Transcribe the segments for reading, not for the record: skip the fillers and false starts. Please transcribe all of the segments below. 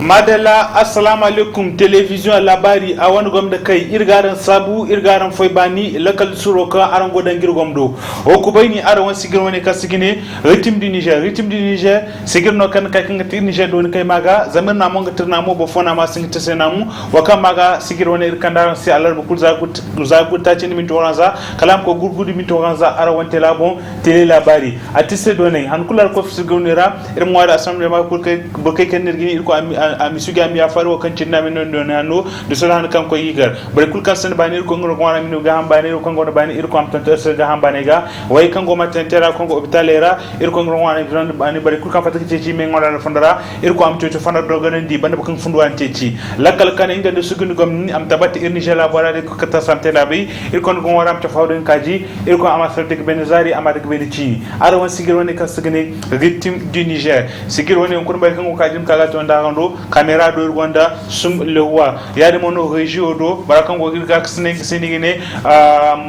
madalla assalamu alaikum television labari a wani gwamda kai irgaran sabu irgaran foibani lakal suroka arango dangir gomdo o kubaini arawan sigir wani kasigine ritim di niger sigir no kan kai kan tir niger don kai maga zamir na monga tirna mo bo fona ma sing tese namu waka maga sigir wani irkandaran si alar bukul zagut ta cin min toranza kalam ko gurgudi min toranza arawan telabon tele labari atisse donai han kular ko sigirnira irmo wada assemblée ma ko kai kan nirgini irko amisugi am ya faru kan cinna min non no de so han kan ko yigar bare kul kan sen banir ko ngoro ngwana min ga ham banir ko ngoro banir ir ko am tan ter ga ham banega way kan go maten tera ko go hospitalera ir ko ngoro ngwana gran bani bare kul kan fataki ci me ngora fandara ir ko am to fandar do ganan di banda kan fundu an ci lakal kan inda de sugunu gom ni am tabati ir nigela barade ko kata santé la bi ir ko ngoro am to fawden kaji ir ko am asal tek benazari amade ko ci ara won sigir woni kan sigine victime du Niger sigir woni ko mbay kan ko kajim kala to ndagando caméra do Rwanda sum lewa yade mono regio do barakan go girga ksne senigine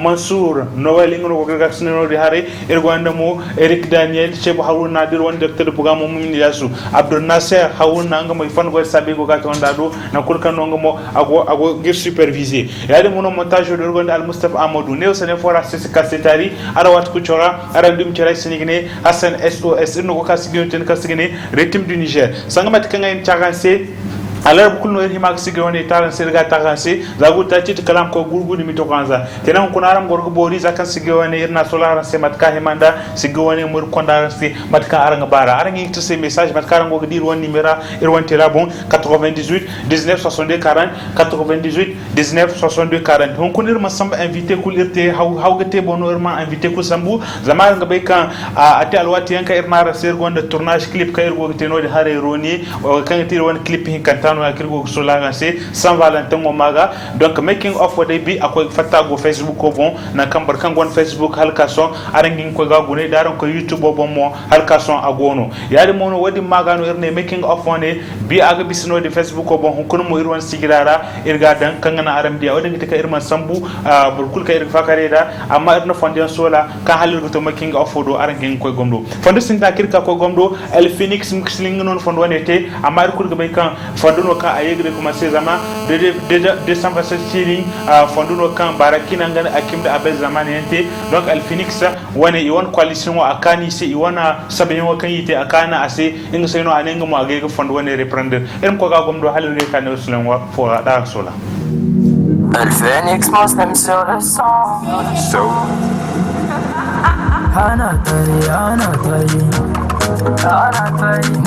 Mansour Noel ngono go girga ksne no di hare Rwanda mo Eric Daniel Chebo Haruna dir won docteur buga mo mum yasu Abdul Nasser Haruna ngam fan go sabe go gato ndado na kulkan ngamo ago gir superviser yade mono montage do Rwanda Al Mustafa Amadou ne sene fora sekretari ara wat ku chora ara dum chora senigine Hassan SOS no ko kasigine ten kasigine rythme du Niger sangamat kanga chaganse alar bukul no hima sigi woni taran serga taganse zagu tati kalam ko gurguni mito kanza tenan kunaram gorgo bori zakan sigi woni irna solar se matka himanda sigi woni mur konda se matka aranga bara arangi to se message matka rango dir woni numero irwan tela bon 98 19 62 40 98 19 62 40 hon kunir masamba invité kulirte hawgate bono irma invité ku sambu zaman nga baykan ati alwati yanka irna ra ser gonda tournage clip kayr go teno de hare roni o kan tir won clip hin kan no akirgo solaga c'est Saint Valentin o maga donc making of what they be akoy fatta go Facebook ko bon na kambar kan gon Facebook halka son arangin ko ga gune daran ko YouTube bon mo halka son agono yadi mono wadi maga no erne making of one bi aga bisno de Facebook ko bon kun mo irwan sigirara irga dan kan na aram dia wadin tika irman sambu burkul ka irga fakare da amma irna fondian sola kan halirgo to making of do arangin ko gomdo fondo sinta kirka ko gomdo El Phoenix mixling non fondo wonete amma irkul ga bay kan fonduno kan ayegre kuma se zama de décembre sesini fonduno kan barakina ngana akimda abel zamani yente donc Al Phoenix woni iwon coalition wa akani se iwana sabe yo kan yite akana ase inga seno anenga mo agege fondu woni reprendre erm ko ga gomdo halire kan uslan wa fo da sola Al Phoenix Muslim sur le sang Ana tai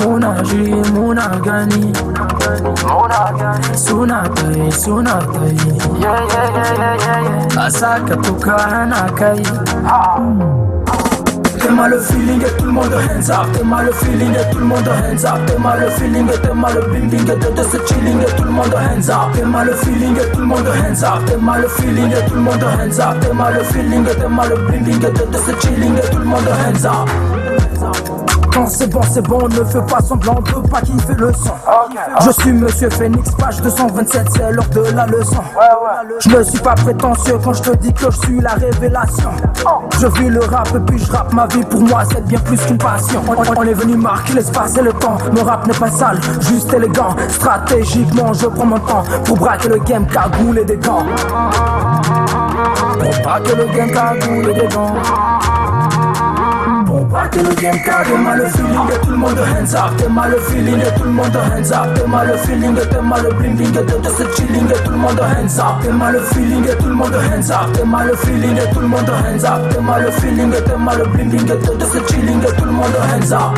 Muna gani Suna tai Asaka tukana kai T'aimes le feeling et tout le monde hands up. T'aimes le feeling et tout le monde hands up. T'aimes le feeling et t'aimes le bling bling et de ce chilling et tout le monde hands up. T'aimes le feeling et tout le monde hands up. T'aimes le feeling et tout le monde hands up. T'aimes le feeling et t'aimes le bling bling et de ce chilling et tout le monde hands up. Quand c'est bon, ne fais pas semblant, on peut pas kiffer le son. Je suis Monsieur Phoenix, page 227, c'est l'heure de la leçon. Je ne suis pas prétentieux quand je te dis que je suis la révélation. Je vis le rap et puis je rappe ma vie, pour moi c'est bien plus qu'une passion. On est venu marquer l'espace et le temps, mon rap n'est pas sale, juste élégant. Stratégiquement je prends mon temps, pour braquer le game, cagoule et des gants. Pour braquer le game, cagoule et des gants. Pas que le game car t'aimes le feeling et tout le monde hands up. T'aimes le feeling et tout le monde hands up. T'aimes le feeling et t'aimes le bling bling et de ce chilling et tout le monde hands up. T'aimes le feeling et tout le monde hands up. T'aimes le feeling et tout le monde hands up. T'aimes le feeling et t'aimes le bling bling et de ce chilling et tout le monde hands up.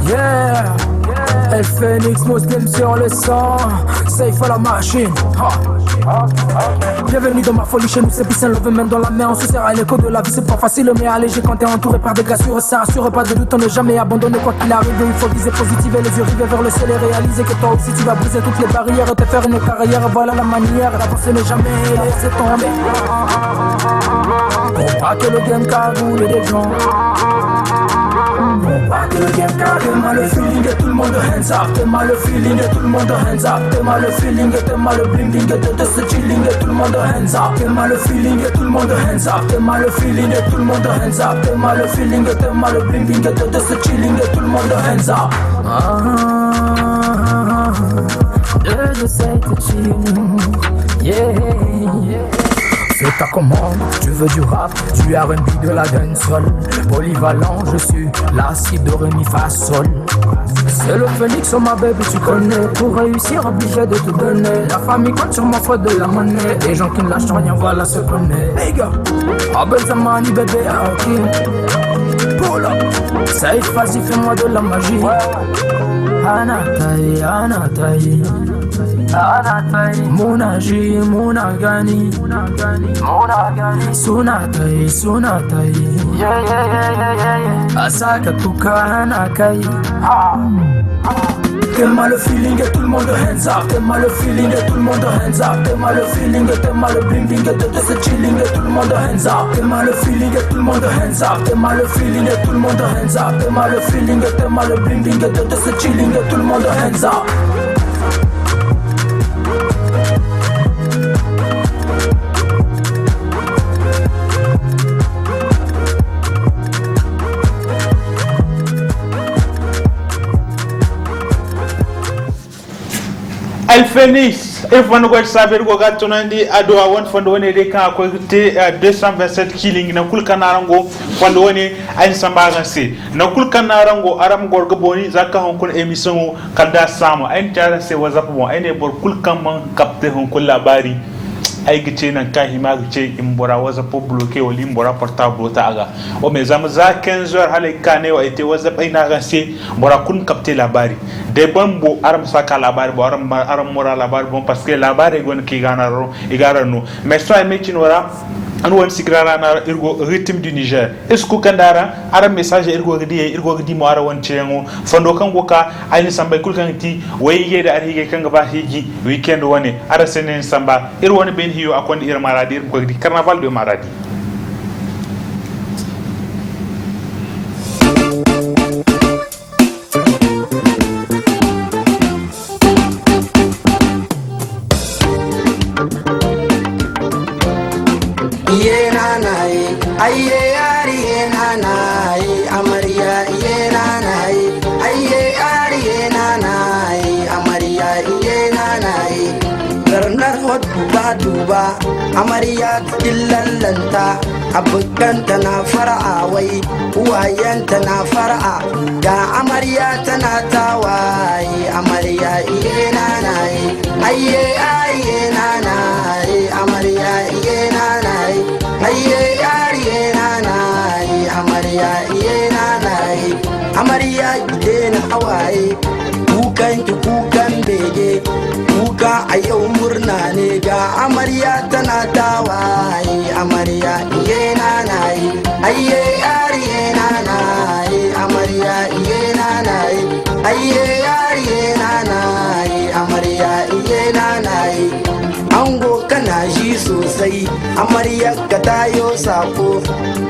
Yeah. El Phoenix Muslim sur le sang, safe à la machine. Bienvenue dans ma folie, chez nous c'est peace and love, main dans la main, on se serre à l'écho de la vie, c'est pas facile mais allégé quand t'es entouré par des gars sûrs, ça assure pas de doute, on n'est jamais abandonné quoi qu'il arrive, il faut viser positive et les yeux rivés vers le ciel et réaliser que toi aussi tu vas briser toutes les barrières et te faire une carrière, voilà la manière, d'avancer n'est jamais laisser tomber. Pour pas que le game cagoule et des gens. Pas que le game car t'aimes le feeling et tout le monde hands up. T'aimes le feeling et tout le monde hands up. T'aimes le feeling et t'aimes le bling bling et de ce chilling et tout le monde hands up. T'aimes le feeling et tout le monde hands up. T'aimes le feeling et tout le monde hands up. T'aimes le feeling et t'aimes le bling bling et de ce chilling et tout le monde hands up. cette chilling. Yeah. Fais ta commande, tu veux du rap, du R&B, de la dancehall. Polyvalent, je suis la cible de Ré, Mi, Fa, Sol. C'est le phénix sur ma baby, tu connais. Pour réussir, obligé de tout donner. La famille compte sur moi, faut de la monnaie. Les gens qui ne lâchent rien, voilà ce qu'on est. Hey gars, Abel Zamani, bébé, ok. Pull up, safe, vas-y, fais-moi de la magie. Anatai, Anatai, Munaji, Munagani, Sunatai, Sunatai, Asaka Tukanakai. T'aimes le feeling et tout le monde hands up. T'aimes le feeling et tout le monde hands up. T'aimes le feeling et t'aimes le bling bling et de ce chilling et tout le monde hands up. T'aimes le feeling et tout le monde hands up. T'aimes le feeling et tout le monde hands up. T'aimes le feeling et t'aimes le bling bling et de ce chilling et tout le monde hands up. Alphénis, et vous nous savez que tonandi ado awon fondo woni de kan ko te 227 killing na kul kanarango fondo woni ay sambaga se na kul kanarango aram gorgo boni zakka hon kun emission kalda samo ay tara se wazap bon ay ne bor kul kan man capte hon kul labari ay gice nan ka hima gice imbora wazap bloqué wali imbora portable ta aga o me zam za 15 heures hale kane wa ite wazap ay na ga se bora kun capte labari de bombo aram saka labari bo aram mora labari bon parce que labari gon ki ganaro igarano mais so ay mekinora an won sigrara na irgo rythme du Niger est-ce que kandara aram message irgo gidi mo ara won cengo fondo kan goka ayni samba kul kan ti wayige da arhige kan ba hiji weekend woni ara senen samba ir woni ben hiyo akon ir maradi ir ko di carnaval de maradi. Aye ari nanai Amaria ye nanai Aye ari nanai Amaria ye nanai Garnar hot duba Amaria illallanta abukanta na fara'a wai uwayenta na fara'a ga Amaria tana tawaye Amaria ye nanai Aye nanai Amaria ye nanai Aye Amarya gidan hawaye kukan ki kukan bege kuka a yau murna ne ga amarya tana tawaye amarya iye nanaye ayye ariye nanaye amarya iye nanaye ayye ariye nanaye amarya iye nanaye ango kana ji sosai amarya ka tayo sako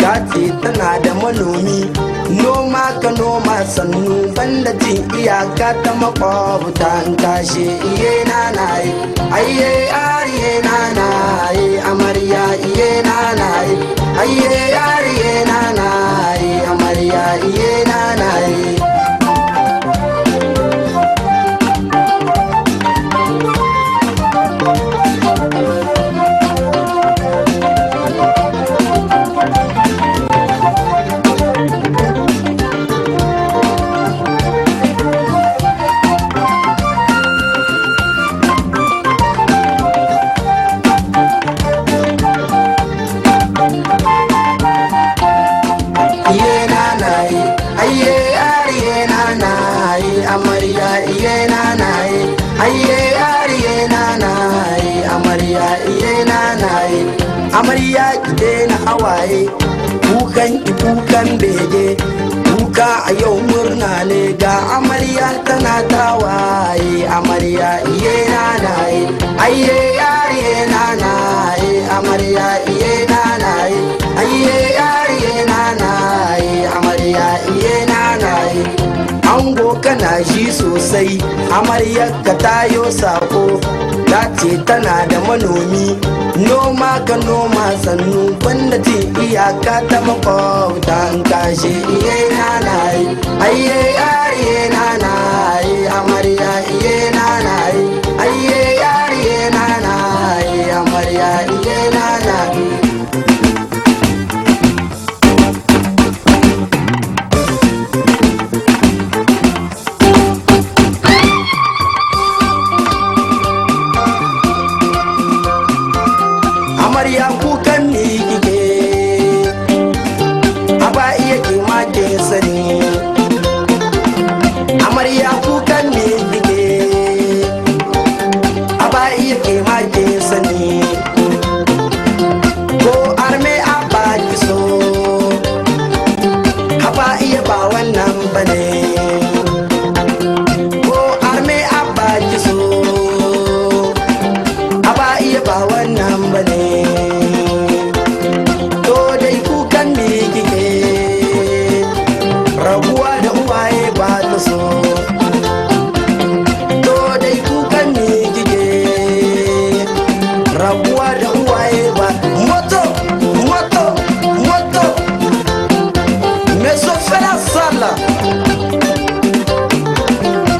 ta ce tana da manomi noma ka noma sannu banda jin iyaka ta makwabta in kashe iye nanaye ayye ariye nanaye amarya iye nanaye ayye ariye nanaye amarya iye nanaye. Amarya ki daina hawaye kukan ki kukan bege kuka a yau murna ne ga amarya tana tawaye amarya iye nanaye ayye yariye nanaye amarya iye nanaye ayye yariye nanaye amarya iye nanaye ango kana ji sosai amarya ka tayo sako ta ce tana da manomi noma ka noma sannu banda jin iyaka ta makwabta in kashe iye nanaye ayye ariye nanaye amarya iye nanaye bane ko arme abba kiso aba iya ba wannan bane to dai kukan me kike rabuwa da uwaye ba ta so to dai kukan me kike rabuwa da uwaye ba moto mais sauf faire la salle.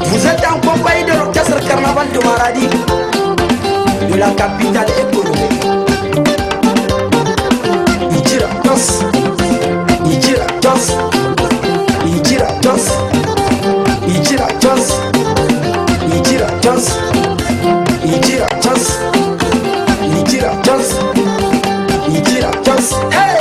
Vous êtes en compagnie de l'orchestre Carnaval de Maradi, de la capitale économique. Ijira Jos, Ijira Jos, Ijira Jos, Ijira Jos, Ijira Jos, Ijira Jos, Ijira Jos, Ijira Jos. Hey!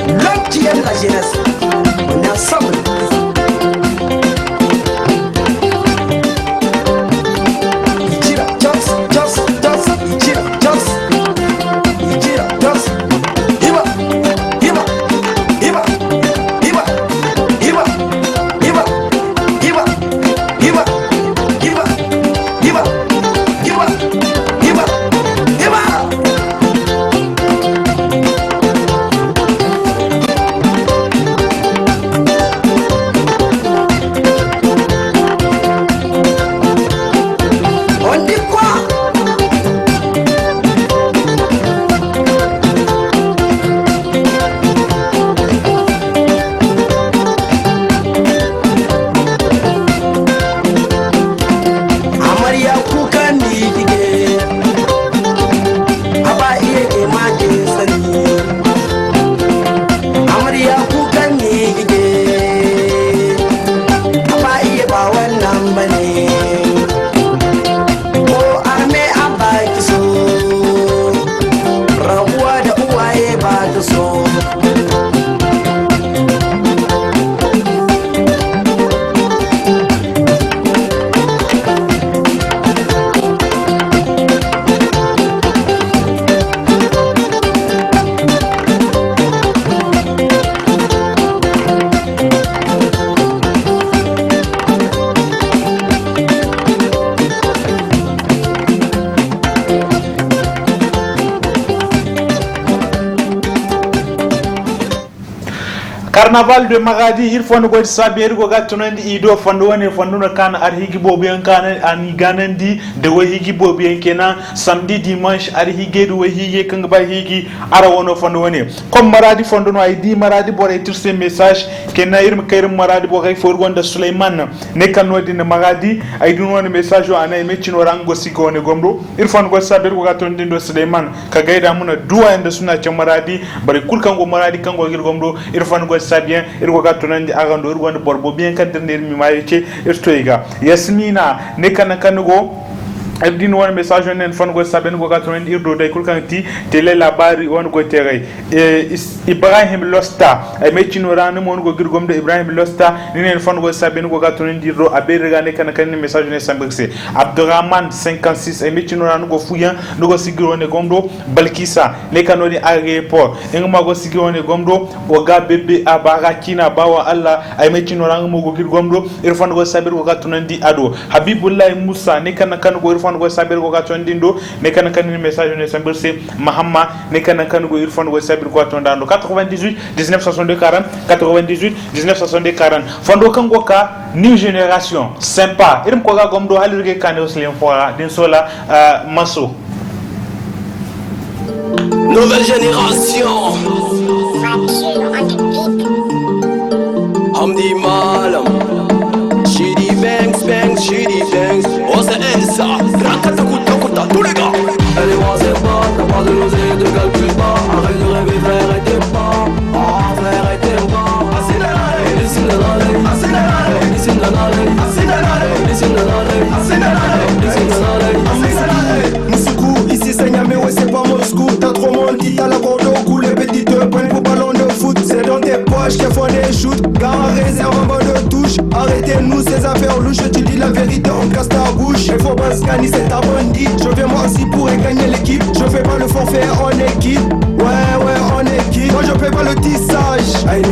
L'homme qui aime la jeunesse, on est ensemble. Ijira Jos, Jos, Jos, Ijira Jos, Ijira Jos. Iba, Iba, Iba, Iba, Iba, Iba, Iba, Iba, Iba, Iba, Iba, Iba, Iba. Carnaval de Maradi il faut ngo sabier go gatunandi ido fondo woni fondo kan ar higi bobian kan an ganandi de wo higi bobian kena samedi dimanche ar higi do higi kan ba higi ara wono fondo woni comme Maradi fondo no ay di Maradi bore tir ce message kena irm kayrim Maradi bo kay for gonda Suleiman ne kan wodi ne Maradi ay dun woni message o anay mecino rango sigone gomdo il faut ngo sabier go gatundi do Suleiman ka gayda muna duwa ende suna ci Maradi bari kul kango Maradi kango gir gomdo il faut ngo sabien irgo gatunandi agando irgo borbo bien kadde mi mayice irtoyga yasmina ne kana kanugo abdin won message nen fon go saben go gatron irdo day kulkanti tele la bari won go tere Ibrahim Losta ay mecino ranu mon go girgomde Ibrahim Losta nen fon go saben go gatron dirdo aberiga ne kana kan message ne sambexé Abdurrahman 56 ay mecino ranu go fuyan no go sigirone gomdo Balkisa ne kanoni aéroport ngma go sigirone gomdo o ga bebe abaga kina bawa Allah ay mecino ranu mo go girgomdo irfon go saben go gatron di ado Habibullah Musa ne kana kan go irfan go sabir go gaton dindo ne kan kan message ne sambir se mahamma ne kan kan go irfan go sabir go gaton dando 98 1962 40 98 1962 40 fondo kan go ka new génération sympa irim ko ga gomdo halirge kan oslim fora din sola maso nouvelle génération Hamdi Malam Shitty bangs, bangs, shitty bangs Oh c'est Elsa Rakata kuta kuta, tous les gars Elle est moi c'est pas, t'as pas de l'oseille, de calcul pas Arrête de rêver frère et t'es pas Oh frère et t'es pas Asinalale, Asinalale, Asinalale, Asinalale, Asinalale, Asinalale, Asinalale Moussoukou, ici c'est Niamey, ouais c'est pas Moscou T'as trop monde qui t'a la corde au cou Les petites te prennent pour ballon de foot C'est dans tes poches qu'elles font des shoots Gare réserve en bas de touche Arrêtez-nous ces affaires louches Tu dis la vérité, on casse ta bouche Il faut pas se gagner, c'est ta bandit Je viens moi aussi pour gagner l'équipe Je fais pas le forfait en équipe Ouais, en équipe Moi je fais pas le tissage Aïe,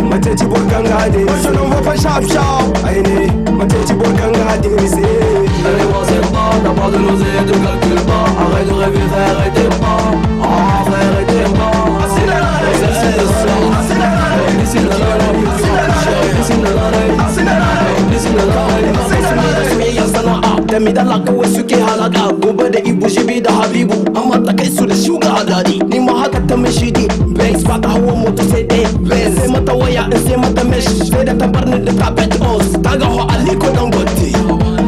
ma tête pour gangader Moi je n'envoie pas chap chap Aïe, ma tête pour gangader Allez voir c'est pas, t'as pas de l'oseille, de calcul pas Arrête de rêver frère et t'es pas Oh frère et t'es pas Dami da laka wai suke halaka gobe da ibu shibi da habibu amma ta kai su da shuga adadi ni ma haka ta mishi di banks ba ta hawa mota sai dai sai mata waya in sai mata mesh sai da ta barni da carpet os ta ga ho aliko dangote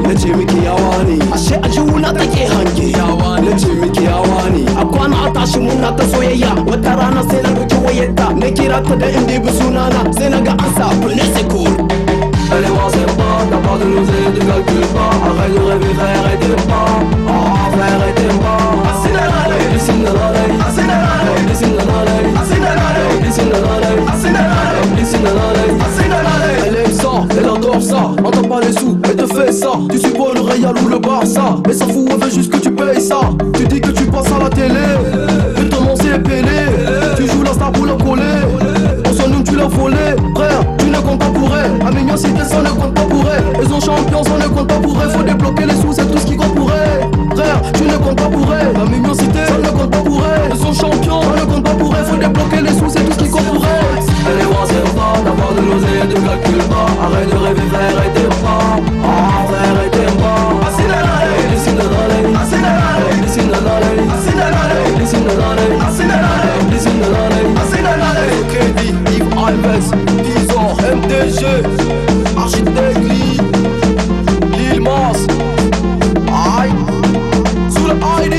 na ce miki yawa ne ashe a juna take hange na ce miki yawa ne a kwana a tashi muna ta soyayya wata rana sai na ɗauki wayarta na kira ta da inda bi sunana sai na ga an sa fulne sai cool Elle est moi c'est pas, t'as pas de l'oseille, tu calcules pas Arrête de rêver frère et t'es pas Oh frère et t'es pas Asinalale, Asinalale, Asinalale, Asinalale, Asinalale, Asinalale, Asinalale, Asinalale Elle aime ça, elle adore ça Entends pas les sous, elle te fait ça Tu supportes le Real ou le Barça Mais s'en fout, elle veut juste que tu payes ça Tu dis que tu passes à la télé Mais ton nom c'est Pelé Tu joues la star pour la coller On s'en tu l'as volé Frère, tu ne comptes pas pour elle Amignon cité ça ne compte pas pour elle Ils ont champion ça ne compte pas pour elle Faut débloquer les sous c'est tout ce qui compte pour elle Frère tu ne comptes pas pour elle Amignon cité ça ne compte pas pour elle Ils ont champion ça ne compte pas pour elle Faut débloquer les sous c'est tout ce qui compte pour elle Elle est moi c'est pas T'as pas de l'oseille de calcul pas Arrête de rêver frère et t'es pas Oh frère et t'es pas Asinalale, Asinalale, Asinalale, Asinalale, Asinalale, Asinalale, Asinalale, Asinalale Crédit, Yves Alves, Dizor, MDG Architecte Lil Mas Aïe Sous le ID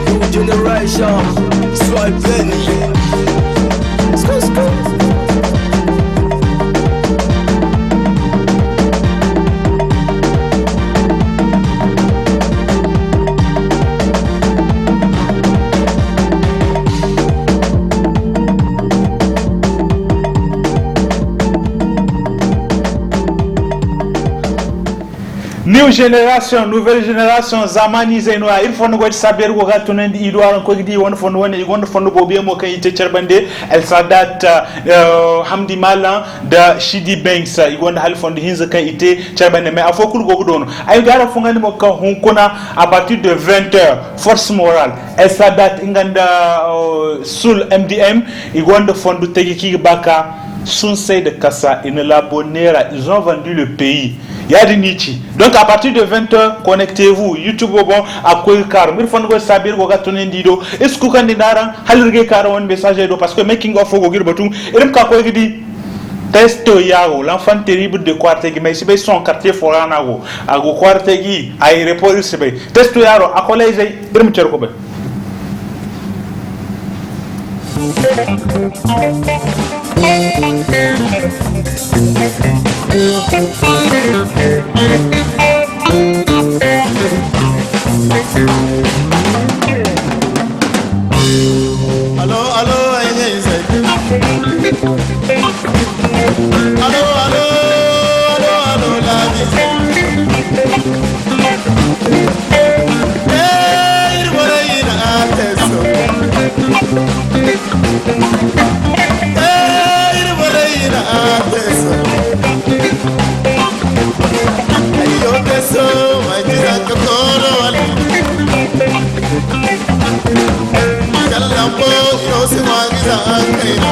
New Generation Sois béni New generation, nouvelle génération, zamani zainoa. Il faut nous savoir où retourner. Il doit encore dire on faut nous bobier mo kan ite charbande El Sadat Hamdi Malan da Shidi Banks. Il gonda hal fond hinza kan ite charbande mais afo kul gogo dono. Ay gara fungani mo kan hunkona à partir de 20h. Force morale. El Sadat inganda sul MDM. Il gonda fond du tegi baka Sunsei de Kassa et ne l'abonnera. Ils ont vendu le pays. Yadi Nichi. Donc à partir de 20h, connectez-vous. YouTube bon à quoi car. Mir fon go sabir go gatone ndido. Est-ce que quand dinara halirge car on message do parce que making of go girbatum. Erim ka ko gidi testo yago l'enfant terrible de Kwartegi mais c'est son quartier forana go. Ago Kwartegi ay report c'est bay. Testo yaro akole zay erim cerko be. Allo, allo, allo, la vie. si wangiza ankaina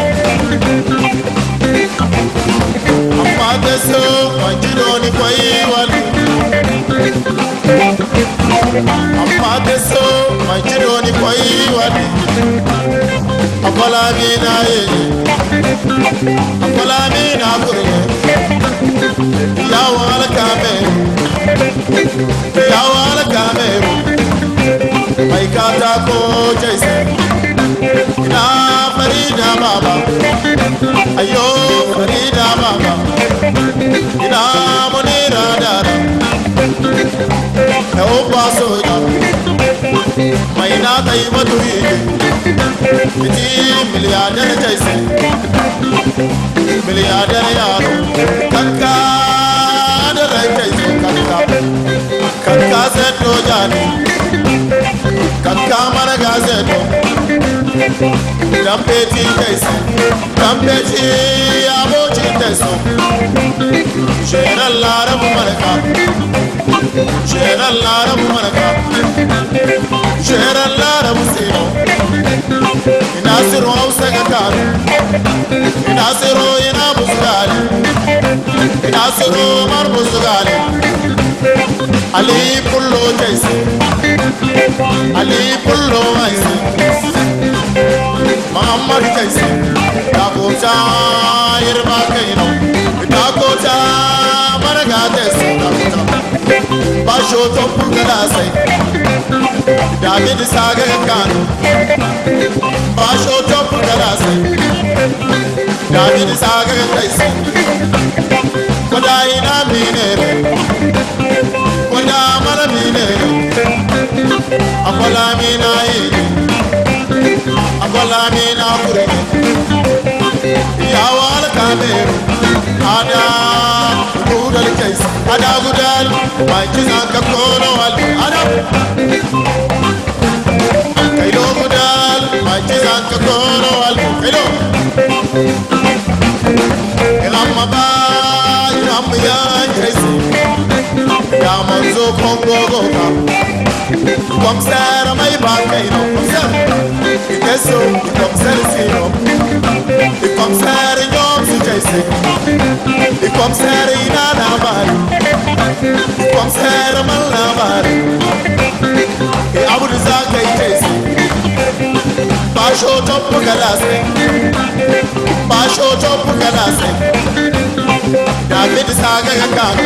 amma deso wanjidoni kwa iwali amma deso wanjidoni kwa iwali akola mina yeye akola mina kurye yawala kame mai kata ko jaise ina farida baba ayo farida baba ina munira dara e o paso ya mai na tai matu yige ji miliarder jaise miliarder yaro kakka da rai jaise kakka se to jani kakka mara gaze to Dampeti kaisi, dampeti abochi teso. Shera lara mumaraka, shera lara mumaraka, shera lara musiro. Inasiro ausagakari, inasiro inabusgali, inasiro marbusgali. Ali pullo kaisi, Ali pullo kaisi. Muhammad kaisi dakota irma kaino dakota maragates dakota basho to pugala sai David saga kanu basho to pugala sai David saga kaisi koda ina minere koda mara minere akola minai akola mina kure yawal kameru ada gudal kais ada gudal majina ka kono wal ada kailo gudal majina ka kono wal kailo elamma ba elamma ya kais ya manzo kongo goka komsara mai ba kailo komsara Ikeso, ikomsere sino Ikomsere nyom si jaise Ikomsere ina nabari Ikomsere mal nabari E abu nizaka jaise Basho topu galase Basho topu galase David saga gakano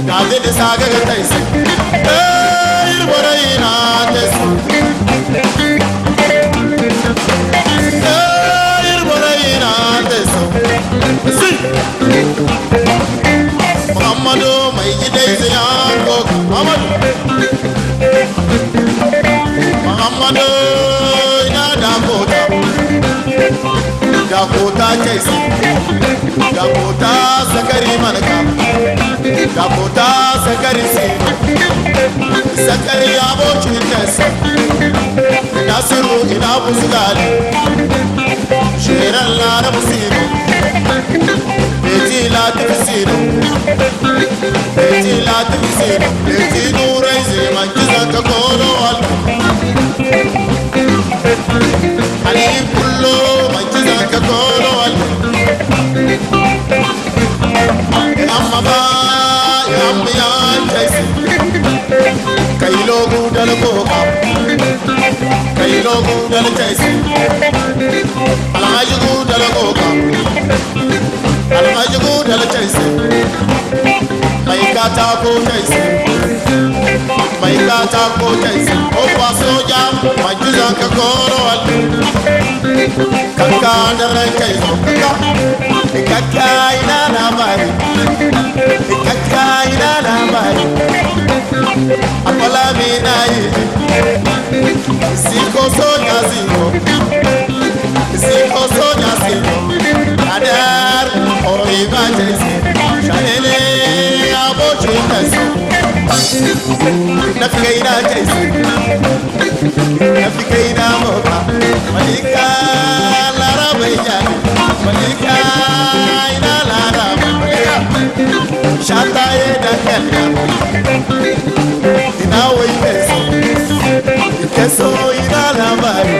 David saga gataise Irbora ina desu Muhammadu mai gidai ziyan goka Muhammadu ina Dakota kaisi Dakota sakari manaka Dakota sakari si Sakari abochi kesi Nasiru ina buzgali Shiran lara musiro Beti la tifisiro Beti la tifisiro Beti nuraizi manjiza kakolo walu Ali kullo manjiza kakolo walu Amma ba amma ya jaisi Kailo gudal boka Kailo gudal jaisi Alhaji gudal boka Alhaji gudal jaisi Mai katako jaisi Mai katako jaisi Opa soja majuza kakoro walu Kaka ndara jaisi Kaka ina nabari Kaka ina nabari Akola minayi Siko soja siko Siko soja siko Adar Oiba jaisi Shanele abochi jaisi Nafikaina jaisi Nafikaina moka Malika lara bayani Malika ina lara Malika Shata eda kanya Ina wei keso Keso ina nambari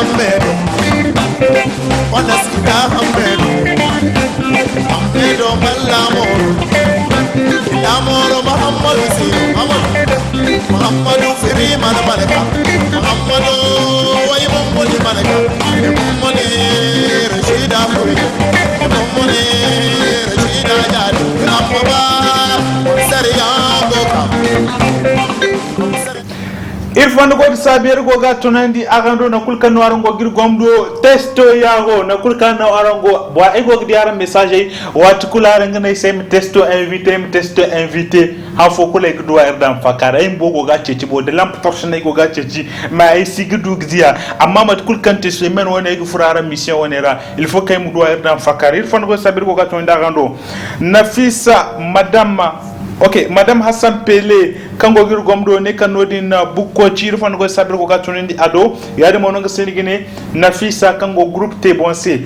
Ahmed Wana sika Ahmed Ahmed Lamoro Muhammadu si Muhammadu Firi mana malaka Muhammadu Waimumuni malaka Muhammadu Rashida Furi Muhammadu Rashida Jadu Namaba Sariya Boka irfan go sabir go ga tonandi agando na kulka no arango gir gomdo testo yago na kulka no arango bo ay go di aran message wat kula ranga nay sem testo invité ha fo kula go erdan fakara ay mbogo ga ceci bo de lamp torche nay go ga ceci ma ay sigdu gdia amma mat kulkan testo men wona ay furara mission wonera il faut kay mu do erdan fakara irfan go sabir go ga tonandi agando Nafisa Madame Hassan Pele kango gir gomdo ne kanodin bukko ciir fan go sabir ko gatundi ado yaade mo nga senigene Nafisa kango groupe T-Bonse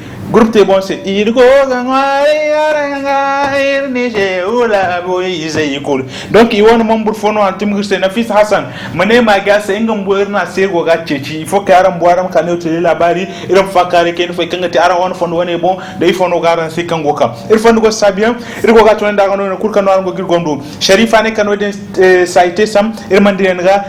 irgo gangay ni je ula boy zeyikul donc i won mom bur fono antim gir Nafisa Hassan mané ma gasa ngam boerna ser go gatceci il faut que aram boaram kaneo tele labari iram fakare ken fay kangati aram won fono wone bon day fono garan se kango kam il faut go sabiam irgo gatundi daga no kur kanu go gir gomdo Sharifa ne kanodin saite sam irmandirenga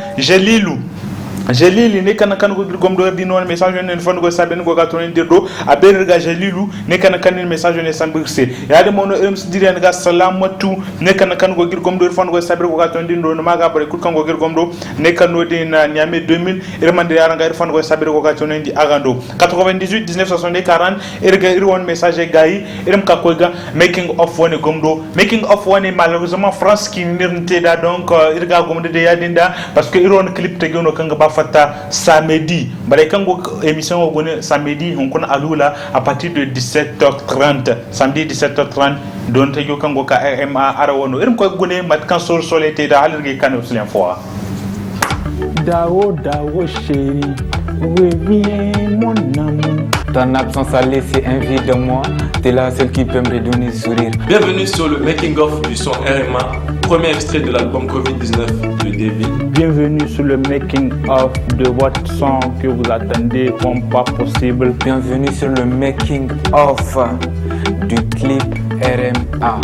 Jalili ne kan go gomdo di non message ne fon go saben go gaton dirdo aberga Jalilu ne kan message ne sambirse yaade mono diren ga salamatu ne kan go gir gomdo fon go saber go gaton dindo no maga bare kul kan go gir gomdo ne kan no din Niamey 2000 irmande yaranga fon go saber go gaton di agando 98 1960 40 irga irwon message gayi irim ka koyga making of one gomdo making of one malheureusement France qui nirnte da donc irga gomdo de yadinda parce que iron clip te gono kanga ba fata samedi bare kango émission o gone samedi on kon alula à partir de 17h30 samedi 17h30 don te yo kango ka RMA arawono irim ko gone mat kan sol solete da halirge kan uslen fois Dawo chérie reviens mon amour. Ton absence a laissé un vide de moi. T'es la seule qui peut me redonner le sourire. Bienvenue sur le making-of du son RMA, premier extrait de l'album Covid-19 de David. Bienvenue sur le making-of de votre son que vous attendez comme pas possible. Bienvenue sur le making-of du clip RMA.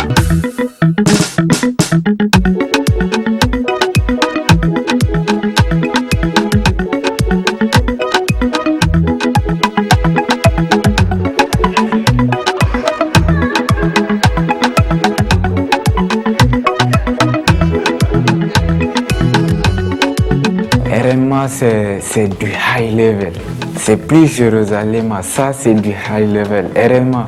RMA, c'est du high level. C'est plus Jérusalem, ça c'est du high level. RMA,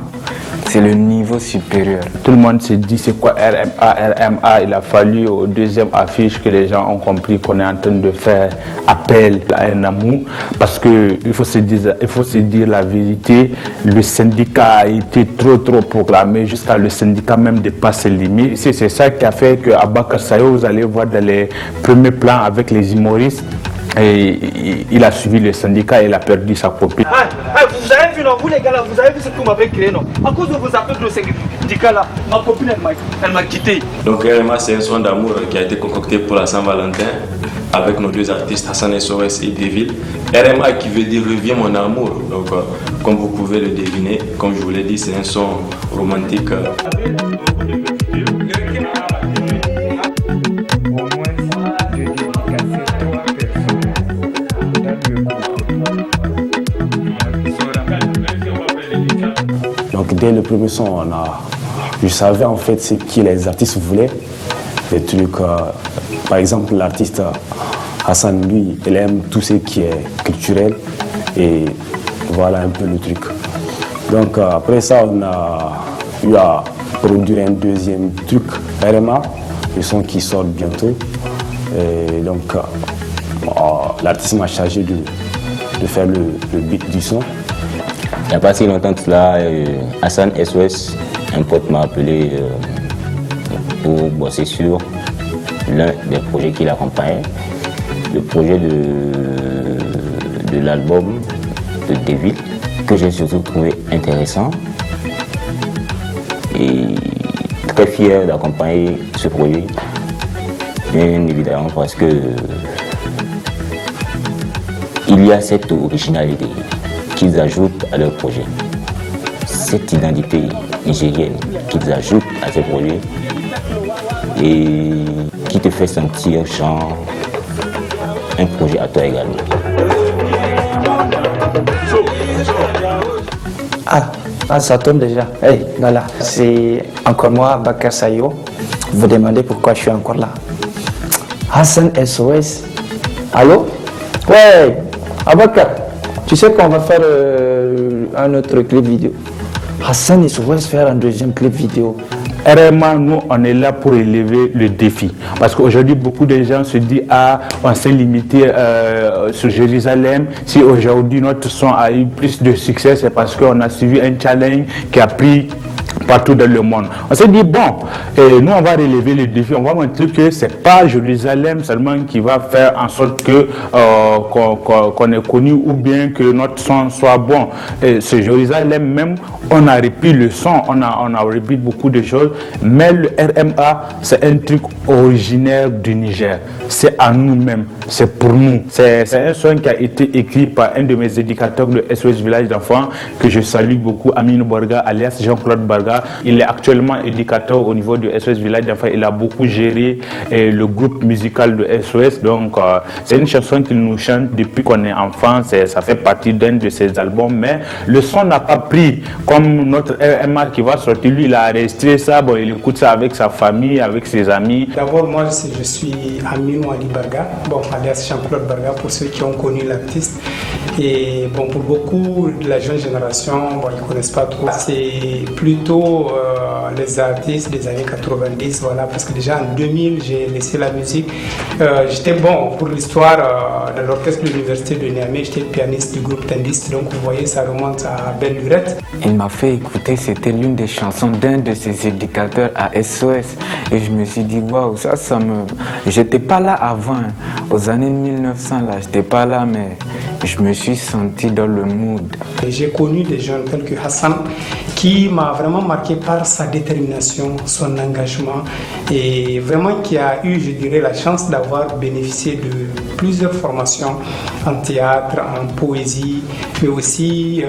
c'est le niveau supérieur. Tout le monde se dit c'est quoi RMA. Il a fallu au deuxième affiche que les gens ont compris qu'on est en train de faire appel à un amour. Parce qu'il faut se dire la vérité, le syndicat a été trop proclamé jusqu'à le syndicat même dépasse ses limites. C'est ça qui a fait qu'à Bakar Sayo, vous allez voir dans les premiers plans avec les humoristes, et il a suivi le syndicat et il a perdu sa copine. Vous avez vu, non, vous les gars là, vous avez vu ce que vous m'avez créé, non? À cause de vos appels de syndicat là, ma copine elle m'a quitté. Donc RMA, c'est un son d'amour qui a été concocté pour la Saint-Valentin avec nos deux artistes Hassan SOS et Devil. RMA qui veut dire reviens mon amour. Donc comme vous pouvez le deviner, comme je vous l'ai dit, c'est un son romantique. Donc dès le premier son, je savais en fait ce que les artistes voulaient. Des trucs, par exemple l'artiste Hassan, lui, il aime tout ce qui est culturel et voilà un peu le truc. Donc après ça, on a eu à produire un deuxième truc, RMA, le son qui sort bientôt. Et donc l'artiste m'a chargé de faire le beat du son. Il n'y a pas si longtemps que cela, Hassan SOS, un pote m'a appelé pour bosser sur l'un des projets qu'il accompagnait, le projet de l'album de Devil, que j'ai surtout trouvé intéressant et très fier d'accompagner ce projet, bien évidemment parce que il y a cette originalité. qu'ils ajoutent à leur projet. Cette identité nigérienne qu'ils ajoutent à ces projets et qui te fait sentir genre un projet à toi également. Ah, ça tombe déjà. Hey, voilà, c'est encore moi, Bakar Sayo. Vous demandez pourquoi je suis encore là. Hassan SOS. Allô? Ouais, Abakar, tu sais qu'on va faire un autre clip vidéo. Hassan SOS faire un deuxième clip vidéo. Réellement, nous, on est là pour élever le défi. Parce qu'aujourd'hui, beaucoup de gens se disent, on s'est limité sur Jérusalem. Si aujourd'hui notre son a eu plus de succès, c'est parce qu'on a suivi un challenge qui a pris partout dans le monde. On s'est dit, bon, nous, on va relever le défi. On va montrer que ce n'est pas Jérusalem seulement qui va faire en sorte qu'on est connu ou bien que notre son soit bon. C'est Jérusalem même, on a repris le son, on a repris beaucoup de choses, mais le RMA, c'est un truc originaire du Niger. C'est à nous-mêmes, c'est pour nous. C'est un son qui a été écrit par un de mes éducateurs de SOS Village d'enfants, que je salue beaucoup, Amine Borga, alias Jean-Claude Barga. Il est actuellement éducateur au niveau de SOS Village d'enfants. Il a beaucoup géré le groupe musical de SOS. Donc, c'est une chanson qu'il nous chante depuis qu'on est enfant. Ça fait partie d'un de ses albums, mais le son n'a pas pris comme notre RMA qui va sortir. Lui, il a enregistré ça, bon, il écoute ça avec sa famille, avec ses amis. D'abord, moi, je suis Amine Ali Barga, bon, alias Jean-Claude Barga, pour ceux qui ont connu l'artiste. Et bon, pour beaucoup de la jeune génération, bon, ils ne connaissent pas trop. C'est plutôt les artistes des années 90, voilà, parce que déjà en 2000, j'ai laissé la musique. J'étais bon pour l'histoire de l'orchestre de l'université de Niamey, j'étais pianiste du groupe Tendiste, donc vous voyez, ça remonte à belle lurette. Il m'a fait écouter, c'était l'une des chansons d'un de ses éducateurs à SOS. Et je me suis dit, waouh, ça me... J'étais pas là avant, hein. Aux années 1900, là, j'étais pas là, mais je me suis senti dans le mood. J'ai connu des jeunes tels que Hassan, qui m'a vraiment marqué par sa détermination, son engagement, et vraiment qui a eu, je dirais, la chance d'avoir bénéficié de plusieurs formations en théâtre, en poésie, mais aussi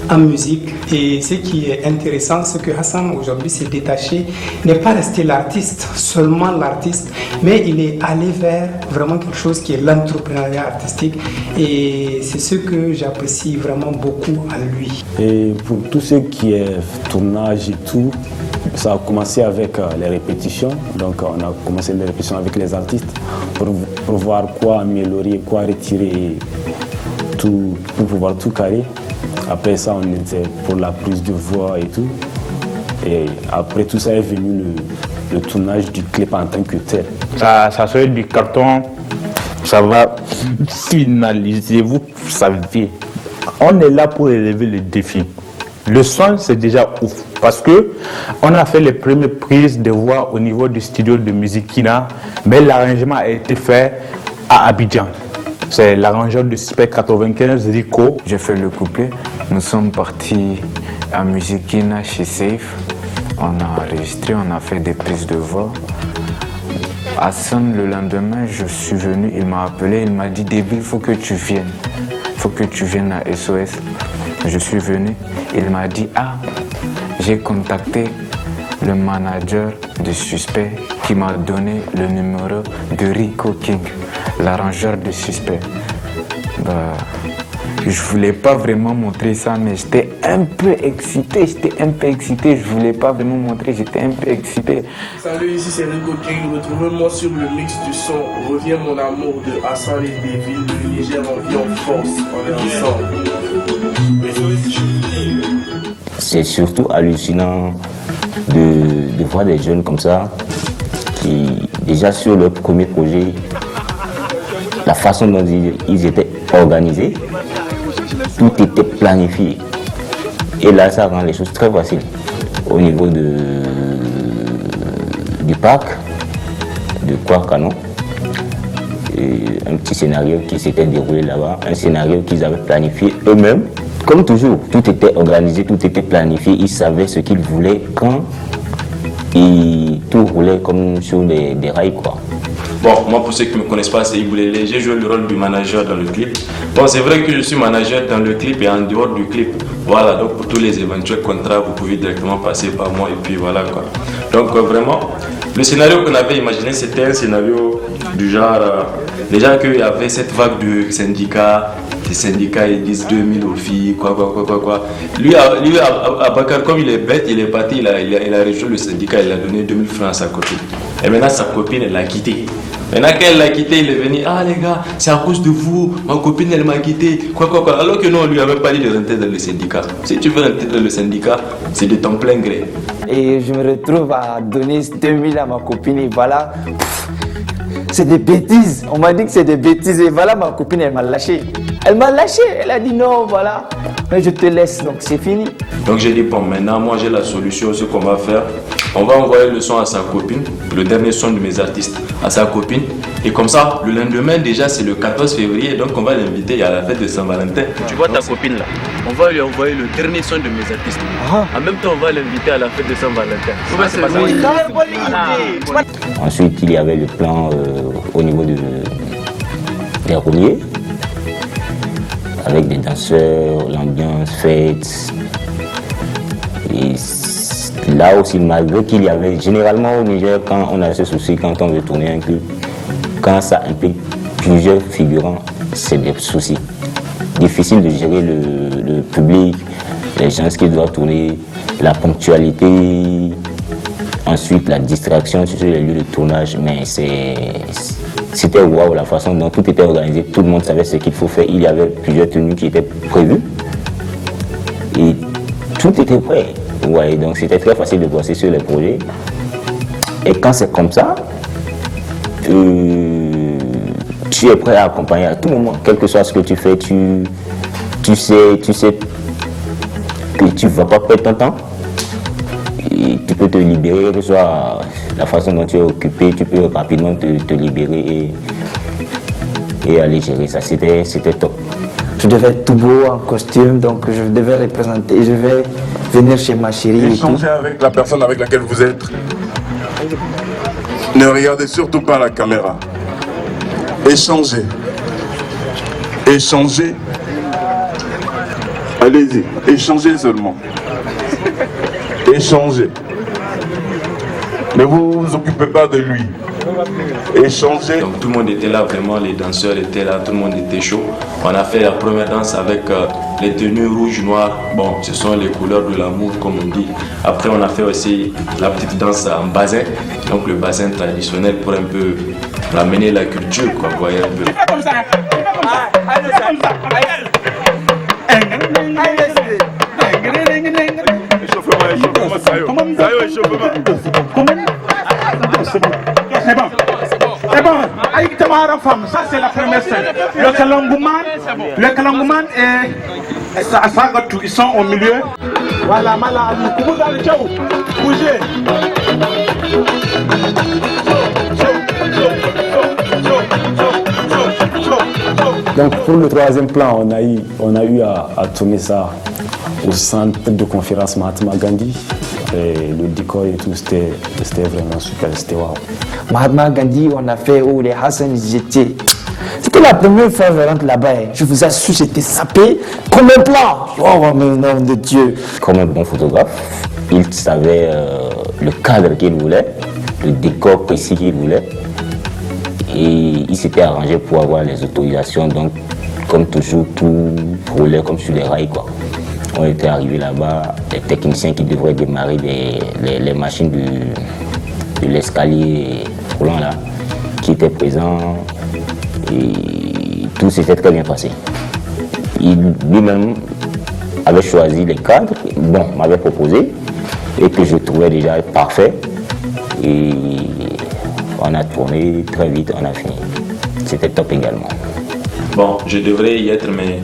en musique. Et ce qui est intéressant, c'est que Hassan aujourd'hui s'est détaché, n'est pas resté l'artiste, seulement l'artiste, mais il est allé vers vraiment quelque chose qui est l'entrepreneuriat artistique, et c'est ce que j'apprécie vraiment beaucoup en lui. Et pour tout ce qui est tournage et tout, ça a commencé avec les répétitions. Donc on a commencé les répétitions avec les artistes pour voir quoi améliorer, quoi retirer, tout, pour pouvoir tout carrer. Après ça, on était pour la prise de voix et tout. Et après tout ça est venu le tournage du clip en tant que tel. Ça serait du carton, ça va finaliser, vous savez. On est là pour élever le défi. Le son, c'est déjà ouf. Parce que on a fait les premières prises de voix au niveau du studio de musique Kina, mais l'arrangement a été fait à Abidjan. C'est l'arrangeur de Suspect 95, Rico. J'ai fait le couplet. Nous sommes partis à Musiquina chez Safe. On a enregistré, on a fait des prises de voix. Hassan, le lendemain, je suis venu, il m'a appelé, il m'a dit, Débile, il faut que tu viennes. Il faut que tu viennes à SOS. Je suis venu, il m'a dit, j'ai contacté le manager de Suspect qui m'a donné le numéro de Rico King, l'arrangeur de Suspect. Je voulais pas vraiment montrer ça, mais j'étais un peu excité, je voulais pas vraiment montrer, j'étais un peu excité. Salut, ici c'est Rico King, retrouvez-moi sur le mix du son Reviens mon amour de Hassan et Devil, le Niger on vit en force, on est ensemble. C'est surtout hallucinant de voir des jeunes comme ça qui, déjà sur leur premier projet, la façon dont ils étaient organisés, tout était planifié. Et là, ça rend les choses très faciles. Au niveau du parc, de Kouarkano, un petit scénario qui s'était déroulé là-bas, un scénario qu'ils avaient planifié eux-mêmes. Comme toujours, tout était organisé, tout était planifié, ils savaient ce qu'ils voulaient quand, et tout roulait comme sur des rails, quoi. Bon, moi, pour ceux qui ne me connaissent pas, c'est Iboulélé. J'ai joué le rôle du manager dans le clip. Bon, c'est vrai que je suis manager dans le clip et en dehors du clip. Voilà, donc pour tous les éventuels contrats, vous pouvez directement passer par moi et puis voilà quoi. Donc vraiment, le scénario qu'on avait imaginé, c'était un scénario du genre, déjà qu'il y avait cette vague de syndicats. Les syndicats ils disent 2000 aux filles, quoi. Lui, Abakar, comme il est bête, il est parti, il a rejoint le syndicat, il a donné 2000 francs à sa copine. Et maintenant, sa copine, elle l'a quitté. Maintenant, quand elle l'a quitté, il est venu, ah les gars, c'est à cause de vous, ma copine, elle m'a quitté, quoi. Alors que non, on lui avait pas dit de rentrer dans le syndicat. Si tu veux rentrer dans le syndicat, c'est de ton plein gré. Et je me retrouve à donner 2000 à ma copine et voilà. C'est des bêtises. On m'a dit que c'est des bêtises et voilà, ma copine, elle m'a lâché. Elle m'a lâché, elle a dit non, voilà. Mais je te laisse, donc c'est fini. Donc j'ai dit, bon, maintenant, moi j'ai la solution, ce qu'on va faire. On va envoyer le son à sa copine, le dernier son de mes artistes, à sa copine. Et comme ça, le lendemain, déjà, c'est le 14 février, donc on va l'inviter à la fête de Saint-Valentin. Tu vois ta copine là, on va lui envoyer le dernier son de mes artistes. En même temps, on va l'inviter à la fête de Saint-Valentin. Ensuite, il y avait le plan au niveau des rouliers, avec des danseurs, l'ambiance, fête. Et là aussi, malgré qu'il y avait, généralement au Niger, quand on a ce souci, quand on veut tourner un clip, quand ça implique plusieurs figurants, c'est des soucis. Difficile de gérer le public, les gens qui doivent tourner, la ponctualité, ensuite la distraction sur les lieux de tournage, mais c'était waouh la façon dont tout était organisé, tout le monde savait ce qu'il faut faire, il y avait plusieurs tenues qui étaient prévues et tout était prêt. Ouais, donc c'était très facile de bosser sur les projets. Et quand c'est comme ça, tu es prêt à accompagner à tout moment, quel que soit ce que tu fais, tu sais que tu ne vas pas perdre ton temps. Et tu peux te libérer, que ce soit la façon dont tu es occupé, tu peux rapidement te libérer et aller gérer ça. C'était top. Je devais être tout beau en costume, donc je devais représenter, je vais venir chez ma chérie. Échanger avec la personne avec laquelle vous êtes. Ne regardez surtout pas la caméra. Échangez. Échangez. Allez-y, échangez seulement. Échangez. Ne vous occupez pas de lui. Échangez. Donc tout le monde était là, vraiment, les danseurs étaient là, tout le monde était chaud. On a fait la première danse avec les tenues rouges, noires. Bon, ce sont les couleurs de l'amour, comme on dit. Après, on a fait aussi la petite danse en bassin. Donc le bassin traditionnel pour un peu ramener la culture, quoi, vous voyez un peu. C'est bon. Aïe, Tamara femme, ça c'est la première scène. Le Kalangouman et Sagatou, ils sont au milieu. Voilà, vous dans le tchao. Bougez. Donc pour le troisième plan, on a eu à tourner ça au centre de conférence Mahatma Gandhi. Et le décor et tout, c'était vraiment super, c'était waouh. Mahatma Gandhi, on a fait où les Hassan étaient. C'était la première fois que je rentre là-bas. Je vous assure, j'étais sapé comme un plat. Oh, mon nom de Dieu. Comme un bon photographe, il savait le cadre qu'il voulait, le décor précis qu'il voulait. Et il s'était arrangé pour avoir les autorisations. Donc, comme toujours, tout roulait comme sur les rails, quoi. On était arrivés là-bas, les techniciens qui devraient démarrer les machines de l'escalier roulant là, qui étaient présents, et tout s'était très bien passé. Il lui-même avait choisi les cadres, bon, m'avait proposé, et que je trouvais déjà parfait. Et on a tourné très vite, on a fini. C'était top également. Bon, je devrais y être, mais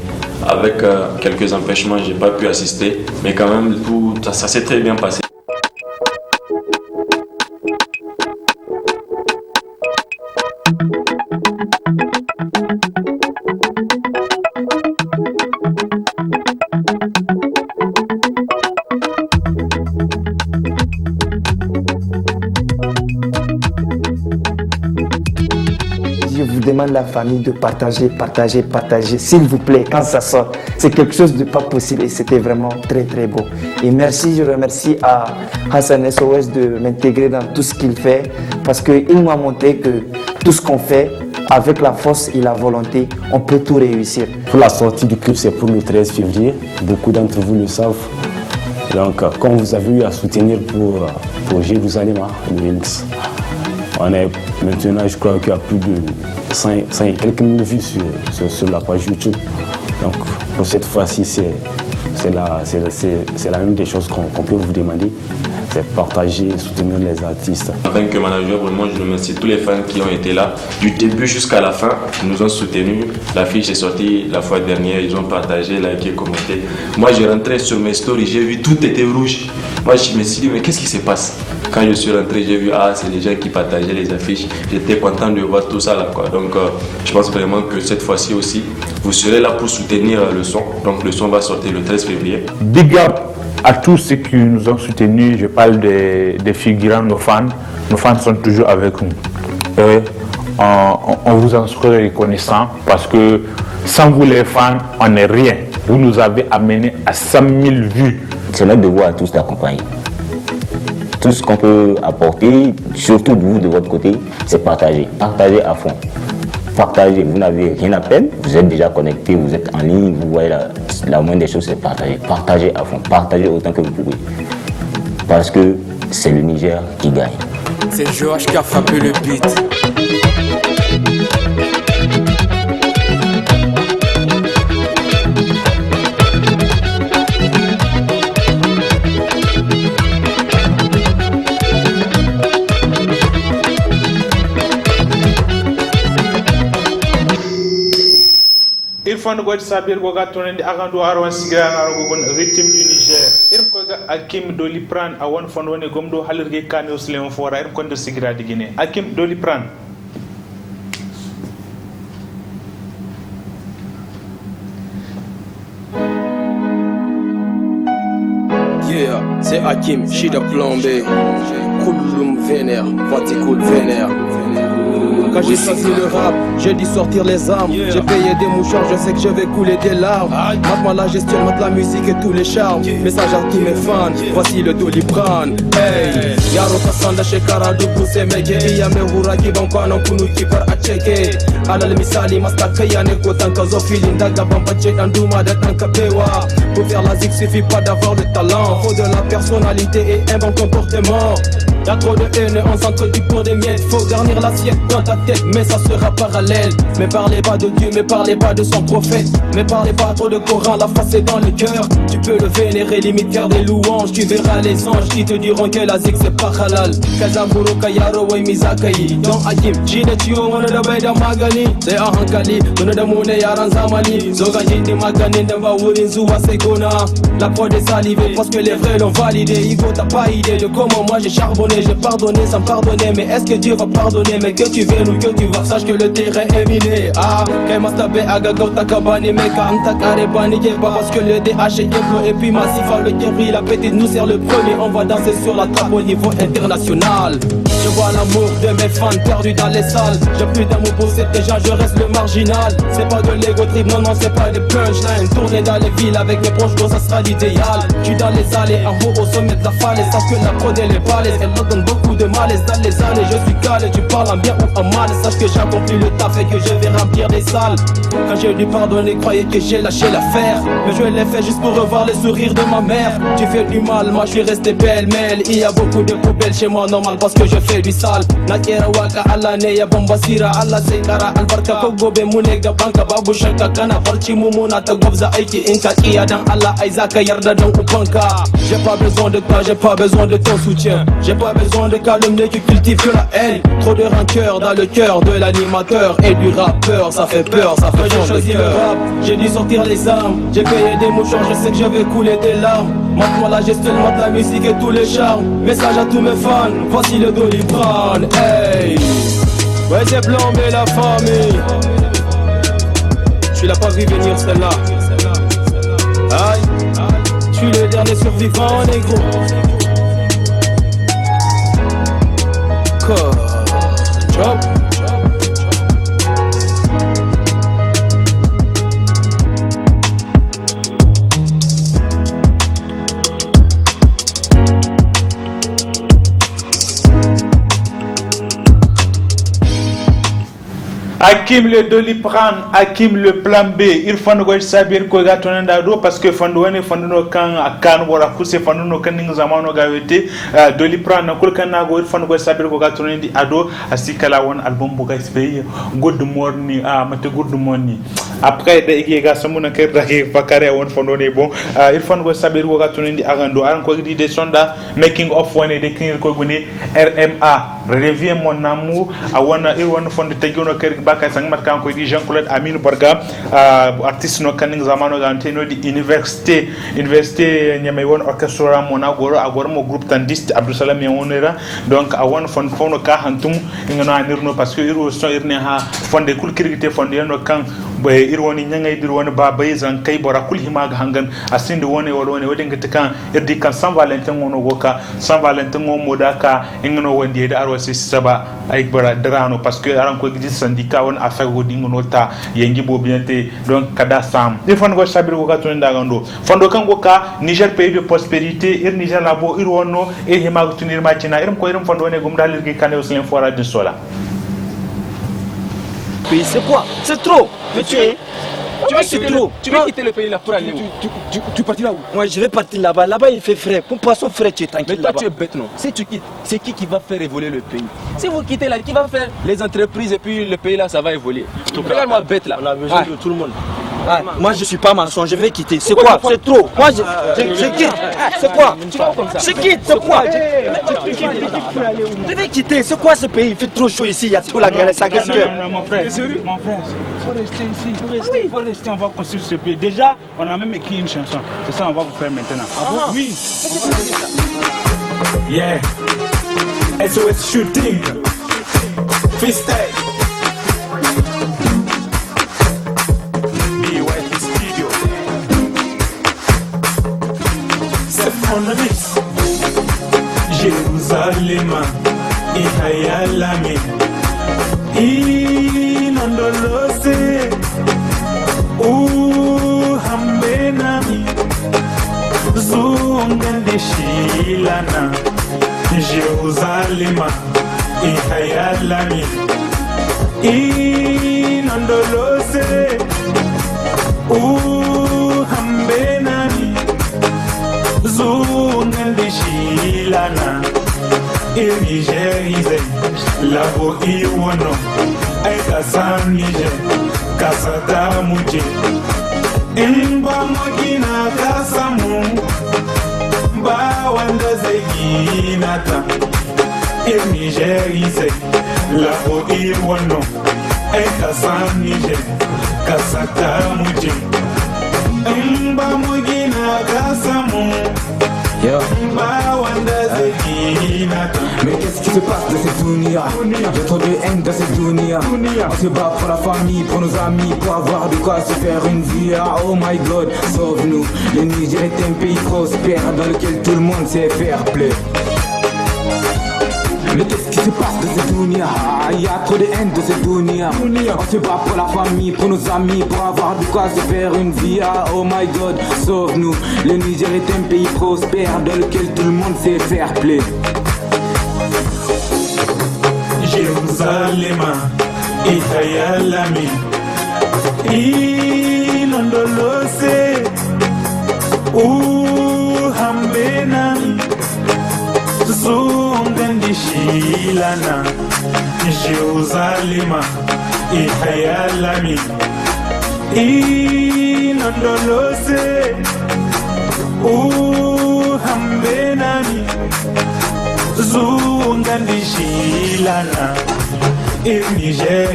avec quelques empêchements, je n'ai pas pu assister. Mais quand même, tout ça s'est très bien passé. demande à la famille de partager, s'il vous plaît, quand ça sort. C'est quelque chose de pas possible et c'était vraiment très très beau. Et merci, je remercie à Hassan SOS de m'intégrer dans tout ce qu'il fait parce qu'il m'a montré que tout ce qu'on fait, avec la force et la volonté, on peut tout réussir. Pour la sortie du clip, c'est pour le 13 février. Beaucoup d'entre vous le savent. Donc, comme vous avez eu à soutenir pour Jérusalem, le remix, on est maintenant, je crois qu'il y a plus de quelques mille vues sur la page YouTube. Donc, pour cette fois-ci, c'est la même des choses qu'on peut vous demander. C'est partager, soutenir les artistes. En tant que manager, vraiment, je remercie tous les fans qui ont été là. Du début jusqu'à la fin, ils nous ont soutenus. L'affiche est sortie la fois dernière, ils ont partagé, liké, commenté. Moi, j'ai rentré sur mes stories, j'ai vu tout était rouge. Moi, je me suis dit, mais qu'est-ce qui se passe? Quand je suis rentré, j'ai vu, c'est les gens qui partageaient les affiches. J'étais content de voir tout ça là, quoi. Donc, je pense vraiment que cette fois-ci aussi, vous serez là pour soutenir le son. Donc, le son va sortir le 13 février. Big up à tous ceux qui nous ont soutenus. Je parle des figurants, nos fans. Nos fans sont toujours avec nous. Et on vous en serait reconnaissant parce que sans vous les fans, on n'est rien. Vous nous avez amené à 100 000 vues. C'est notre devoir à tous d'accompagner. Tout ce qu'on peut apporter, surtout vous de votre côté, c'est partager. Partager à fond. Partagez, vous n'avez rien à peine, vous êtes déjà connecté, vous êtes en ligne, vous voyez la moindre des choses, c'est partager. Partagez à fond, partagez autant que vous pouvez. Parce que c'est le Niger qui gagne. C'est Joach qui a frappé le beat. Irfan God Sabir Goga Tonendi Agando Arwan Sigra Aragon rythme du Niger. Irkoga Akim Dolipran a one fondone gomdo halirge kane osleon fora irkonde Sigra de Guinée. Akim Dolipran. Yeah, c'est Hakim, Shida plombé. Kouloum vénère, Fatikoul vénère. Quand j'ai sorti le rap, j'ai dû sortir les armes. J'ai payé des mouchoirs, je sais que je vais couler des larmes. Maintenant la gestion entre la musique et tous les charmes. Message à tous mes fans, voici le Doliprane. Hey, Yaro Kassanda Shekara Dubu Semege. Iyame Huraki Bankwana Kunu Kipar Acheke. Alal Misali Mastaka Yane Kotanka Zofili Ndaga Bambache Anduma de Tankapewa. Pour faire la zik, suffit pas d'avoir le talent. Faut de la personnalité et un bon comportement. Y'a trop de haine, on s'entretue pour des miettes. Faut garnir l'assiette dans ta tête, mais ça sera parallèle. Mais parlez pas de Dieu, mais parlez pas de son prophète. Mais parlez pas trop de Coran, la face est dans le cœur. Tu peux le vénérer, limite faire des louanges. Tu verras les anges qui te diront que la zik c'est pas halal. Kazamburo Kayaro wa Mizakayi. Don Hakim, Jine Tio, on a de Beda Magani. C'est à Hankali, on a de Moune Yaran Zamani. Zoga Jindi Magani, Ndeva Wurin Zuwa Segona. La prod est salivée parce que les vrais l'ont validé. Igo, t'as pas idée de comment moi j'ai charbonné. J'ai pardonné sans pardonner, mais est-ce que Dieu va pardonner? Mais que tu viennes ou que tu vas, sache que le terrain est miné. Ah, Kemastabe Agago Takabani, Meka Antakarebani, pas parce que le DH est gros et puis massif. Le guerrier, la pétite nous sert le premier. On va danser sur la trappe au niveau international. Je vois l'amour de mes fans perdus dans les salles. J'ai plus d'amour pour ces gens, je reste le marginal. C'est pas de l'ego trip, non, non, c'est pas des punchlines. Tourner dans les villes avec mes proches, ça sera l'idéal. Je suis dans les allées, en haut au sommet de la falaise. Sache que la prod elle est balèze, elle me donne beaucoup de malaise. Dans les années, je suis calé, tu parles en bien ou en mal. Sache que j'ai accompli le taf et que je vais remplir des salles. Quand j'ai dû pardonner, croyez que j'ai lâché l'affaire. Mais je l'ai fait juste pour revoir les sourires de ma mère. Tu fais du mal, moi je suis resté belle-mêle. Il y a beaucoup de poubelles chez moi, normal parce que je fais du sale. Nakera waka alla ne ya bombasira alla sai kara albarka ko gobe mu ne gaban ka babu shakka kana barci mu muna ta gwabza aiki in ka kiya dan Allah ai zaka yarda dan ubanka. J'ai pas besoin de toi, j'ai pas besoin de ton soutien. J'ai pas besoin de calomnie qui cultive que la haine. Trop de rancœur dans le cœur de l'animateur et du rappeur, ça fait peur, ça fait changer de cœur. J'ai dû sortir les armes, j'ai payé des mouchoirs, je sais que je vais couler des larmes. Montre-moi la gestion, montre la musique et tous les charmes. Message à tous mes fans, voici le Doliprane. Hey, ouais j'ai plombé la famille. Tu l'as pas vu venir celle-là. Aïe, je suis le dernier survivant négro. Job. Hakim le Doliprane, Hakim le plan B. Il faut nous savoir quoi gâteau d'ado parce que fandouane fandouno kan akan wala kuse fandouno kan ning zamano gawete Doliprane kul kan nago il faut nous savoir quoi gâteau di ado asikala won album bu gaspey good morning mate good morning après de igega samuna ker da ke fakare won fandone bon il faut nous savoir quoi gâteau di agando an ko di de sonda making of one de kin ko gune RMA revient mon amour a wana il won fonde tegono ker baka sang mat kan ko di Jean-Claude Amine Barga artiste no kaning zamano ganteno di université nyamay won orchestra mona goro agor mo groupe tandiste Abdou Salam yonera donc a won fon fono ka hantum ngano anirno parce que iro so irne ha fonde kul kirgite fonde no kan be irwoni nyangay dir woni baba yizan kay bora kul himaga hangan asinde woni woni ngati kan irdi kan Saint Valentin ngono goka Saint Valentin ngo modaka ngano wondi de arwa saba ay bara drano parce que aran ko gidi syndicat on affaire go dingo ta yengi bo bienté donc kada sam il faut ngo sabir go katun ndagando fondo kan go ka Niger pays de prospérité ir Niger labo ir wonno e himago tunir machina irum ko irum fondo ne gum dalir gi kané oslen fora de sola. Pays c'est quoi? C'est trop. Tu veux quitter le pays là pour aller où? Tu partis là où? Moi je vais partir là-bas. Là-bas il fait frais. Pour poisson frais tu es tranquille. Mais toi tu es bête non? Si tu quittes, c'est qui va faire évoluer le pays? Si vous quittez là, qui va faire les entreprises et puis le pays là ça va évoluer? Regarde-moi bête là. On a besoin de tout le monde. Moi je suis pas maçon, je vais quitter. C'est quoi? C'est trop. Moi je quitte. C'est quoi? Je quitte, c'est quoi? Je vais quitter. C'est quoi ce pays? Il fait trop chaud ici, il y a trop la galère, ça gaspille. Mon frère, faut rester ici. Faut rester, on va construire ce pays. Déjà, on a même écrit une chanson. C'est ça on va vous faire maintenant. Oui. Yeah. SOS shooting. Freestyle. On the mix. Jerusalem, Ihayalami, Inondolose, Hambenami, Zungandeshilana, Jerusalem, Ihayalami, Inondolose, Hambenami. Zungandeshilana Niger labo iwono aika san Niger kasata muje imba mogina kasamu ba wanda zeginata Niger labo iwono aika san Niger kasata muje imba mogina kasamu. Mais qu'est-ce qui se passe dans cette dunia? J'ai trop de haine dans cette dunia. On se bat pour la famille, pour nos amis, pour avoir de quoi se faire une vie. Oh my God, sauve-nous. Le Niger est un pays prospère dans lequel tout le monde sait faire play. Mais qu'est-ce qui se passe dans cette dunia? Il y a trop de haine dans cette dunia. On se bat pour la famille, pour nos amis, pour avoir de quoi se faire une vie. Oh my God, sauve-nous. Le Niger est un pays prospère dans lequel tout le monde sait faire play. Jerusalem, Ihayalami, Inondolose, Hambenami, Zungandeshilana, Jerusalem, Ihayalami, Inondolose, Hambenami, Zungandeshilana, Niger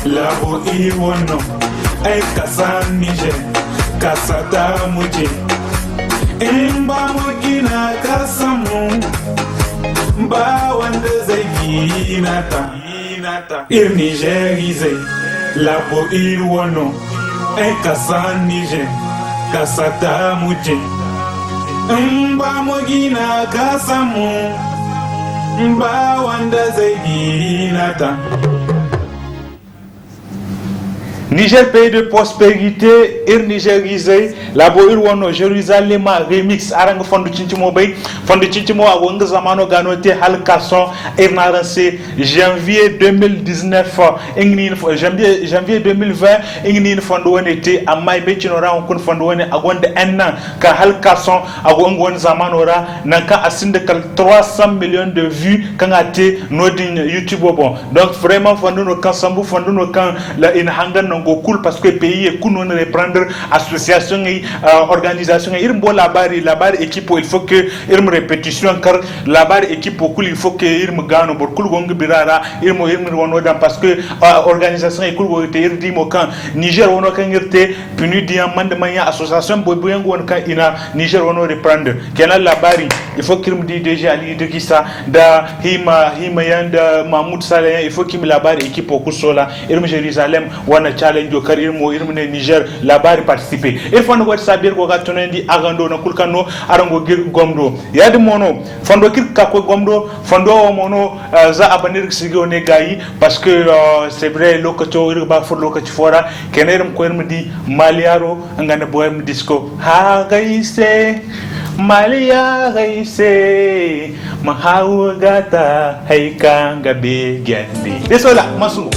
labo iwono aika san Niger kasata muje imba mogina kasamu ba wanda zeginata Niger labo iwono aika san Niger kasata muje imba mogina kasamu ba wanda zeginata. Niger pays de prospérité, ir Niger gisé, la bo ir wono Jérusalem remix arang fondu cinchimo bay, fondu cinchimo awanga zamano ganote hal kasson ir naranse janvier 2019 janvier 2020 ingni fondu wonete amma be cinora on kun fondu woni agonde enna ka hal kasson agongo won zamano ra nanka asinde kal 300 millions de vues kangate nodin YouTube bon. Donc vraiment fondu no kansambu fondu no kan la in hangan cool parce que le pays est cool, on reprendre association et organisation et la barre équipe il faut que il me répétition car la barre équipe cool il faut que il me gagne pour cool gong birara il me wonodan parce que organisation et cool wote il dit mo kan Niger wono kan irte puni diamant de mania association boyengo won kan ina Niger wono reprendre kenal la barre il faut qu'il me dit déjà ali de qui ça da hima yanda Mahmoud Saleh il faut qu'il me la barre équipe cool sola il me Jérusalem wana challenge au carrière mo irmene Niger la bari participer il faut ngo sabir ko gatonendi agando na kulkano arango gir gomdo yadi mono fondo kir ka ko gomdo fondo mono za abanir sigo ne gayi parce que c'est vrai lokato irba for lokati fora kenerem ko irmdi maliaro ngane boyem disco ha gaise malia gaise mahawu gata haika ngabe gandi desola masu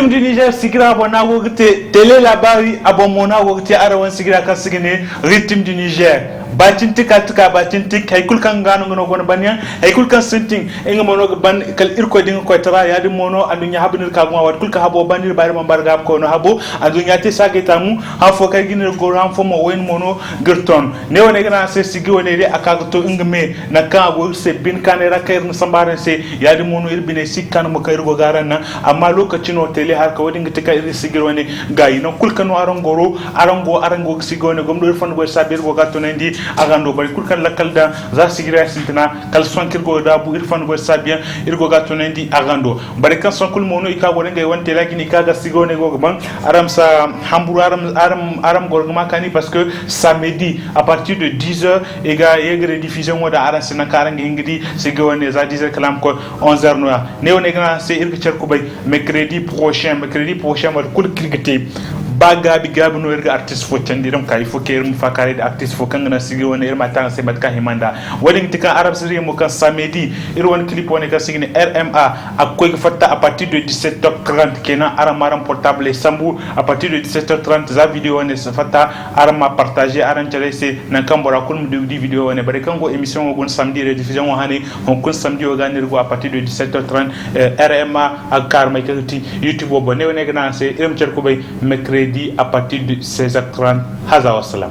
Rythme du Niger sigira bona wogte télé la bari abomona wogte arawan sigira kan sigine Rythme du Niger batin tika batin tik hay kulkan ngano ngono gono banya hay kulkan senting enga mono ban kal irko dinga ko tara yadi mono andunya habnir ka gwa wat kulka habo banir bari man barga ko no habo andunya te sagetamu ha fo kay ginir go ram fo mo wen mono gerton ne woni gana se sigi woni de akaga to ngame na ka go se bin kanera kayr no sambaren se yadi mono irbine sikkan mo kayr go garanna amma lokacin no tele har ka wodi ngite kay sigir woni gayi no kulkan no arangoro arango sigone gom do fon go sabir go gatto nandi agando bari kulkan lakalda za sigira sintina kal sonkir go da bu irfan go sabia irgo gatto nandi agando bari kan sonkul mono ika go ngay wonte lagini kaga sigone go ban aram sa hamburu aram go makani parce que samedi à partir de 10h ega yegre diffusion wada aran sina karange ingidi sigone za 10h kalam ko 11h no ne woni gna c'est irgo cerko bay mercredi prochain wal kul kirgete baga bi gabu no erga artiste fo tandiram kay fo ker mu fakare de artiste fo kangana sigi wona irma tan se matka himanda wadin tika arab siri mo kan samedi irwon clip woni ka sigi RMA akoy fatta à partir de 17h30 kena aramaram portable sambu à partir de 17h30 za vidéo woni se fatta arama partager aran tele se nan kambora kulmu di vidéo woni bare kango émission gon samedi rediffusion wo hani on kun samedi o ganir go à partir de 17h30 RMA akar may kati YouTube bo ne woni gna se irm cer ko bay mercredi à partir de 16h30 haza wassalam.